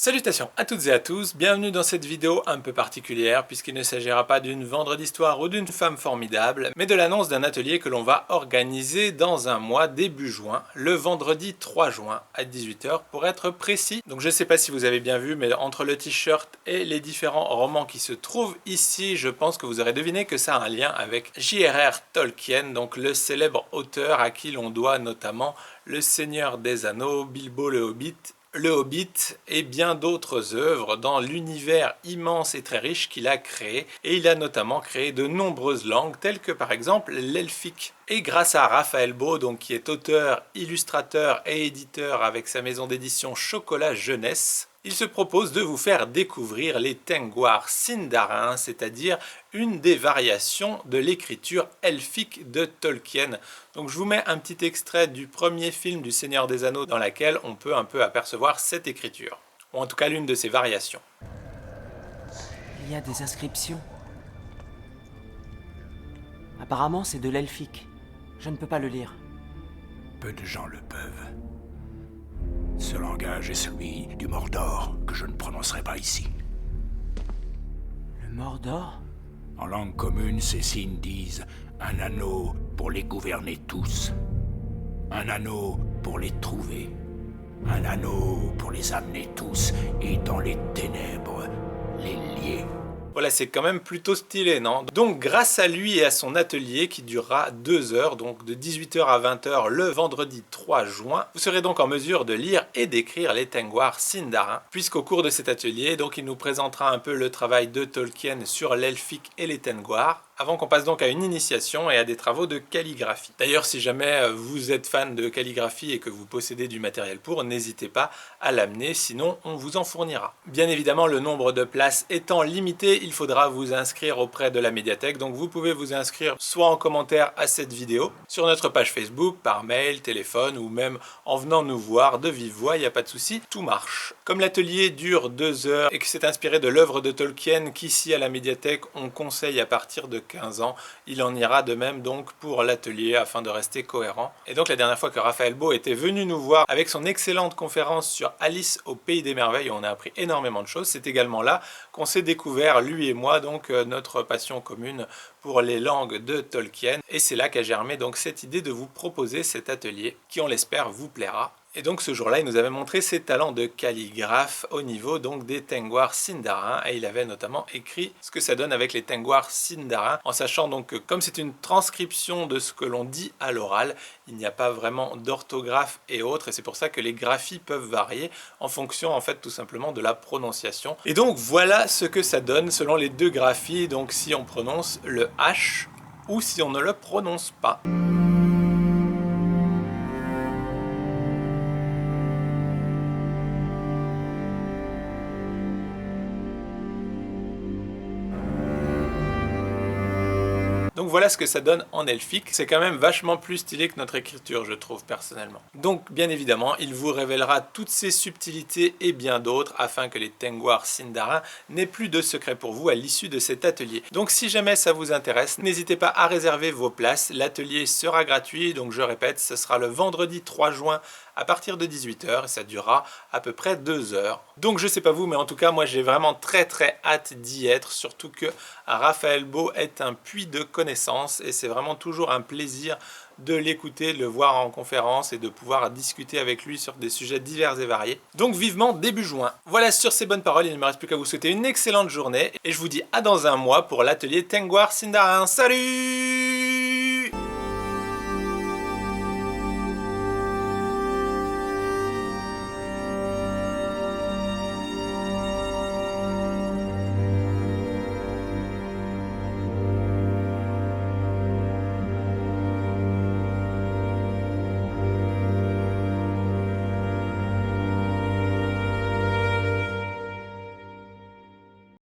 Salutations à toutes et à tous, bienvenue dans cette vidéo un peu particulière puisqu'il ne s'agira pas d'une vendre d'histoire ou d'une femme formidable, mais de l'annonce d'un atelier que l'on va organiser dans un mois début juin, le vendredi 3 juin à 18 h pour être précis. Donc je ne sais pas si vous avez bien vu, mais entre le t-shirt et les différents romans qui se trouvent ici, je pense que vous aurez deviné que ça a un lien avec J.R.R. Tolkien, donc le célèbre auteur à qui l'on doit notamment Le Seigneur des Anneaux, Bilbo le Hobbit et bien d'autres œuvres dans l'univers immense et très riche qu'il a créé. Et il a notamment créé de nombreuses langues, telles que par exemple l'elfique. Et grâce à Raphaël Beau, donc, qui est auteur, illustrateur et éditeur avec sa maison d'édition Chocolat Jeunesse, il se propose de vous faire découvrir les Tengwar Sindarin, c'est-à-dire une des variations de l'écriture elfique de Tolkien. Donc je vous mets un petit extrait du premier film du Seigneur des Anneaux dans lequel on peut un peu apercevoir cette écriture, ou en tout cas l'une de ses variations. Il y a des inscriptions. Apparemment c'est de l'elfique. Je ne peux pas le lire. Peu de gens le peuvent. Ce langage est celui du Mordor, que je ne prononcerai pas ici. Le Mordor ? En langue commune, ces signes disent « un anneau pour les gouverner tous »,« un anneau pour les trouver »,« un anneau pour les amener tous et dans les ténèbres les lier ». Voilà, c'est quand même plutôt stylé, non? Donc grâce à lui et à son atelier qui durera 2 heures, donc de 18 h à 20 h le vendredi 3 juin, vous serez donc en mesure de lire et d'écrire les Tengwar Sindarin, puisqu'au cours de cet atelier, donc il nous présentera un peu le travail de Tolkien sur l'elfique et les Tengwar, avant qu'on passe donc à une initiation et à des travaux de calligraphie. D'ailleurs, si jamais vous êtes fan de calligraphie et que vous possédez du matériel pour, n'hésitez pas à l'amener, sinon on vous en fournira. Bien évidemment, le nombre de places étant limité, il faudra vous inscrire auprès de la médiathèque, donc vous pouvez vous inscrire soit en commentaire à cette vidéo, sur notre page Facebook, par mail, téléphone ou même en venant nous voir de vive voix, il n'y a pas de souci, tout marche. Comme l'atelier dure 2 heures et que c'est inspiré de l'œuvre de Tolkien qu'ici à la médiathèque on conseille à partir de 15 ans, il en ira de même donc pour l'atelier afin de rester cohérent. Et donc la dernière fois que Raphaël Beau était venu nous voir avec son excellente conférence sur Alice au Pays des Merveilles, où on a appris énormément de choses, c'est également là qu'on s'est découvert, lui et moi, donc notre passion commune pour les langues de Tolkien. Et c'est là qu'a germé donc cette idée de vous proposer cet atelier qui, on l'espère, vous plaira. Et donc ce jour-là, il nous avait montré ses talents de calligraphe au niveau donc des Tengwar Sindarin, et il avait notamment écrit ce que ça donne avec les Tengwar Sindarin, en sachant donc que comme c'est une transcription de ce que l'on dit à l'oral, il n'y a pas vraiment d'orthographe et autres, et c'est pour ça que les graphies peuvent varier en fonction en fait tout simplement de la prononciation. Et donc voilà ce que ça donne selon les deux graphies, donc si on prononce le H ou si on ne le prononce pas. Donc voilà ce que ça donne en elfique, c'est quand même vachement plus stylé que notre écriture, je trouve personnellement. Donc bien évidemment, il vous révélera toutes ces subtilités et bien d'autres afin que les Tengwar Sindarin n'aient plus de secret pour vous à l'issue de cet atelier. Donc si jamais ça vous intéresse, n'hésitez pas à réserver vos places, l'atelier sera gratuit, donc je répète, ce sera le vendredi 3 juin à partir de 18 h et ça durera à peu près 2 heures. Donc je sais pas vous, mais en tout cas moi j'ai vraiment très hâte d'y être, surtout que Raphaël Beau est un puits de connaissances et c'est vraiment toujours un plaisir de l'écouter, de le voir en conférence et de pouvoir discuter avec lui sur des sujets divers et variés. Donc vivement début juin. Voilà, sur ces bonnes paroles, il ne me reste plus qu'à vous souhaiter une excellente journée et je vous dis à dans un mois pour l'atelier Tengwar Sindarin. Salut!